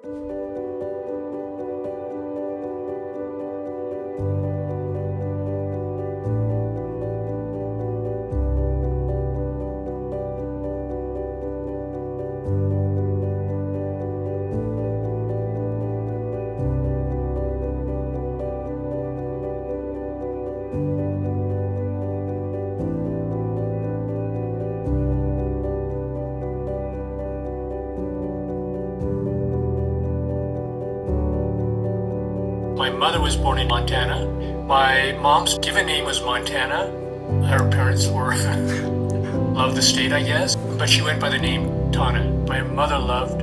My mother was born in Montana. My mom's given name was Montana. Her parents were loved the state, I guess, but she went by the name Tana. My mother loved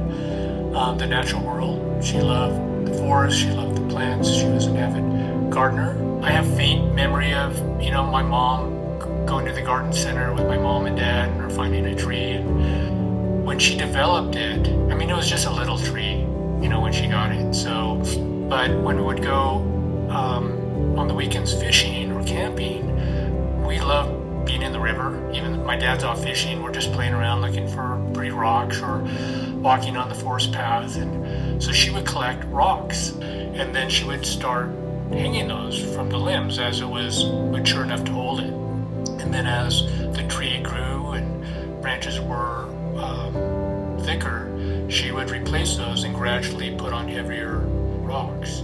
the natural world. She loved the forest. She loved the plants. She was an avid gardener. I have faint memory of, my mom going to the garden center with my mom and dad or finding a tree. And when she developed it, it was just a little tree, when she got it. But when we would go on the weekends fishing or camping, we loved being in the river. Even my dad's off fishing, we're just playing around looking for pretty rocks or walking on the forest path. And so she would collect rocks, and then she would start hanging those from the limbs as it was mature enough to hold it. And then as the tree grew and branches were thicker, she would replace those and gradually put on heavier rocks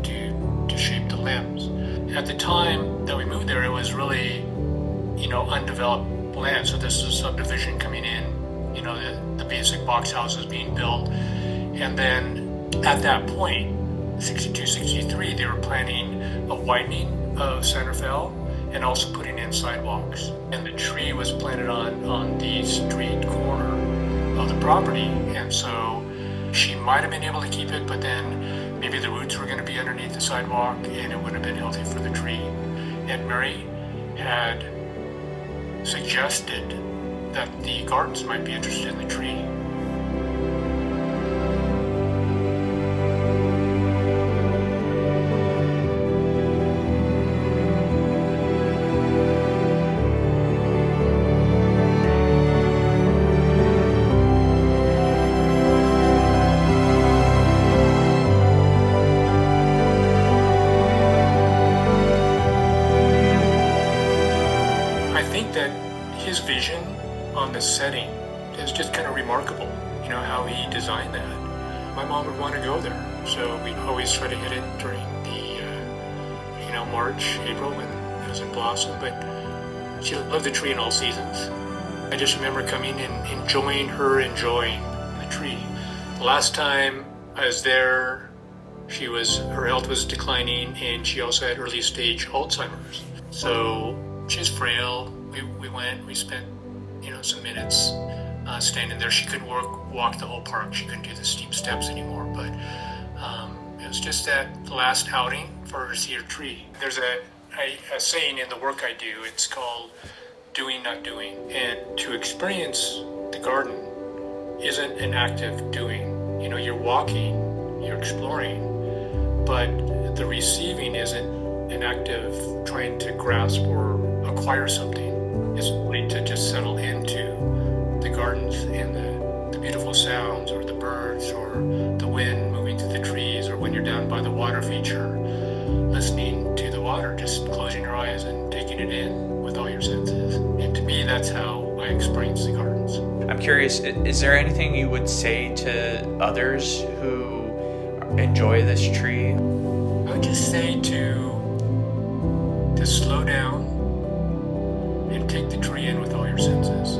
to shape the limbs. At the time that we moved there, it was really, undeveloped land. So this is subdivision coming in, the basic box houses being built. And then at that point, 62, 63, they were planning a widening of Santa Fe and also putting in sidewalks. And the tree was planted on the street corner of the property. And so she might have been able to keep it, but then maybe the roots were going to be underneath the sidewalk and it wouldn't have been healthy for the tree. And Mary had suggested that the gardens might be interested in the tree. His vision on the setting is just kind of remarkable, how he designed that. My mom would want to go there, so we'd always try to hit it during the, March, April when it was in blossom, but she loved the tree in all seasons. I just remember coming and enjoying the tree. The last time I was there, her health was declining and she also had early stage Alzheimer's. So she's frail. We spent, some minutes standing there. She couldn't walk the whole park. She couldn't do the steep steps anymore, but it was just that last outing for her to see her tree. There's a saying in the work I do, it's called doing, not doing. And to experience the garden isn't an active doing. You're walking, you're exploring, but the receiving isn't an active trying to grasp or acquire something. It's really to just settle into the gardens and the beautiful sounds or the birds or the wind moving through the trees, or when you're down by the water feature, listening to the water, just closing your eyes and taking it in with all your senses. And to me, that's how I experience the gardens. I'm curious, is there anything you would say to others who enjoy this tree? I would just say to slow down and take the tree in with all your senses.